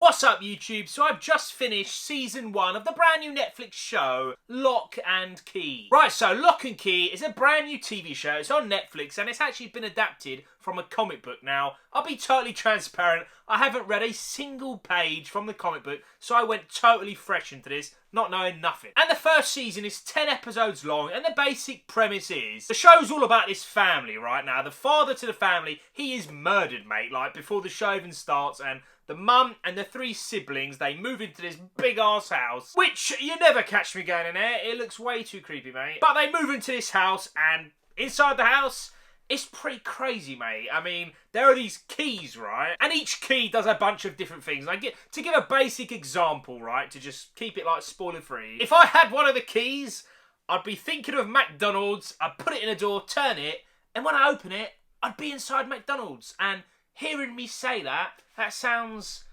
What's up YouTube? So I've just finished season 1 of the brand new Netflix show, Locke Key. Right, so Locke Key is a brand new TV show. It's on Netflix and it's actually been adapted from a comic book. Now, I'll be totally transparent. I haven't read a single page from the comic book, so I went totally fresh into this, not knowing nothing. And the first season is 10 episodes long, and the basic premise is the show's all about this family, right? Now, the father to the family, he is murdered, mate, like before the show even starts, and the mum and the 3 siblings, they move into this big-ass house, which you never catch me going in there. It looks way too creepy, mate. But they move into this house, and inside the house, it's pretty crazy, mate. I mean, there are these keys, right? And each key does a bunch of different things. Like, to give a basic example, right, to just keep it, like, spoiler-free, if I had one of the keys, I'd be thinking of McDonald's, I'd put it in a door, turn it, and when I open it, I'd be inside McDonald's. And hearing me say that, that sounds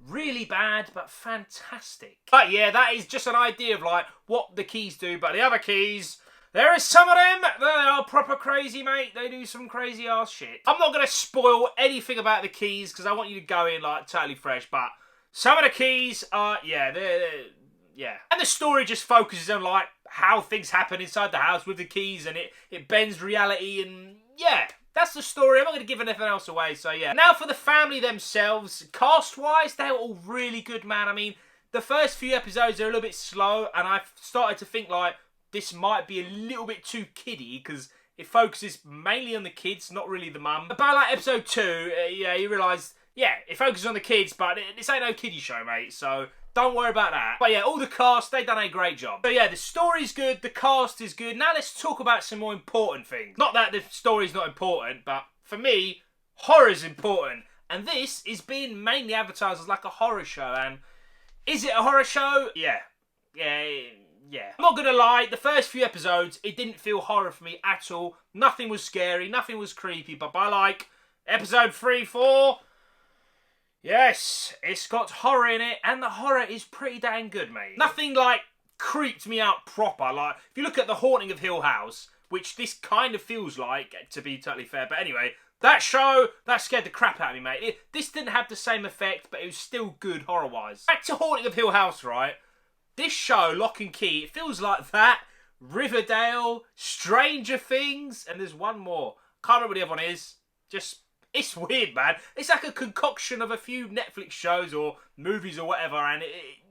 really bad, but fantastic. But yeah, that is just an idea of, like, what the keys do. But the other keys, there is some of them that are proper crazy, mate. They do some crazy ass shit. I'm not going to spoil anything about the keys because I want you to go in, like, totally fresh. But some of the keys are, yeah, yeah. And the story just focuses on, like, how things happen inside the house with the keys, and it bends reality, and yeah. That's the story. I'm not going to give anything else away, so yeah. Now for the family themselves, cast-wise, they were all really good, man. I mean, the first few episodes are a little bit slow, and I've started to think, like, this might be a little bit too kiddie, because it focuses mainly on the kids, not really the mum. But by, like, episode 2, yeah, you realise, yeah, it focuses on the kids, but this ain't no kiddie show, mate, so don't worry about that. But yeah, all the cast, they've done a great job. So yeah, the story's good, the cast is good. Now let's talk about some more important things. Not that the story's not important, but for me, horror's important. And this is being mainly advertised as like a horror show. And is it a horror show? Yeah. I'm not gonna lie, the first few episodes, it didn't feel horror for me at all. Nothing was scary, nothing was creepy. But by like episode 3, 4... yes, it's got horror in it, and the horror is pretty dang good, mate. Nothing, like, creeped me out proper. Like, if you look at The Haunting of Hill House, which this kind of feels like, to be totally fair, but anyway, that show, that scared the crap out of me, mate. This didn't have the same effect, but it was still good horror-wise. Back to Haunting of Hill House, right? This show, Locke Key, it feels like that, Riverdale, Stranger Things, and there's one more. Can't remember what the other one is. Just... it's weird, man. It's like a concoction of a few Netflix shows or movies or whatever, and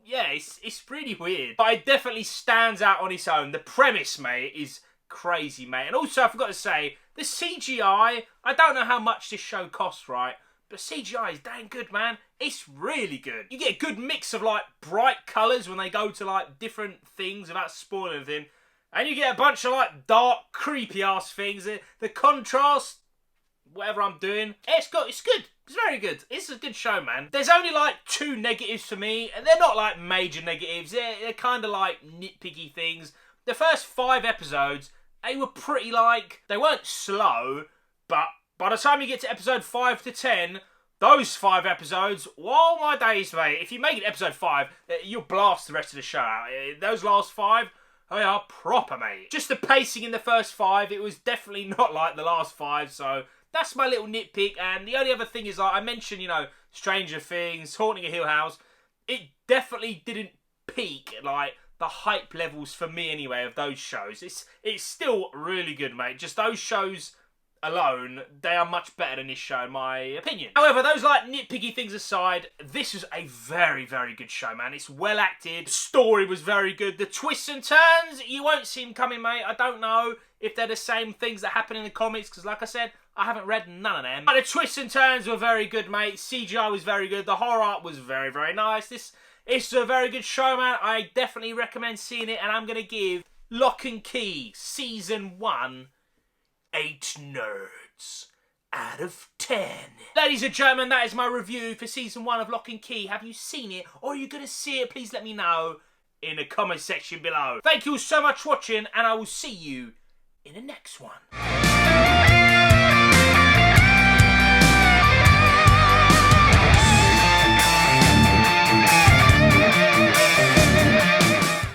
yeah, it's really weird. But it definitely stands out on its own. The premise, mate, is crazy, mate. And also, I forgot to say, the CGI, I don't know how much this show costs, right? But CGI is dang good, man. It's really good. You get a good mix of, like, bright colours when they go to, like, different things without spoiling anything. And you get a bunch of, like, dark, creepy-ass things. The contrast... whatever I'm doing, it's good. It's very good. It's a good show, man. There's only like 2 negatives for me, and they're not like major negatives. They're kind of like nitpicky things. The first 5 episodes, they were pretty like, they weren't slow, but by the time you get to episode 5 to 10, those 5 episodes, whoa my days, mate. If you make it episode 5, you'll blast the rest of the show out. Those last 5, they are proper, mate. Just the pacing in the first 5, it was definitely not like the last 5, so that's my little nitpick. And the only other thing is, like I mentioned, you know, Stranger Things, Haunting a Hill House, it definitely didn't peak at, like, the hype levels for me anyway of those shows. It's still really good, mate. Just those shows alone, they are much better than this show, in my opinion. However, those, like, nitpicky things aside, this is a very, very good show, man. It's well acted. The story was very good. The twists and turns, you won't see them coming, mate. I don't know if they're the same things that happen in the comics, because, like I said, I haven't read none of them. But the twists and turns were very good, mate. CGI was very good. The horror art was very, very nice. It's a very good show, man. I definitely recommend seeing it, and I'm going to give Locke Key Season 1 8 nerds out of 10. Ladies and gentlemen, that is my review for Season 1 of Locke Key. Have you seen it, or are you going to see it? Please let me know in the comment section below. Thank you so much for watching, and I will see you in the next one.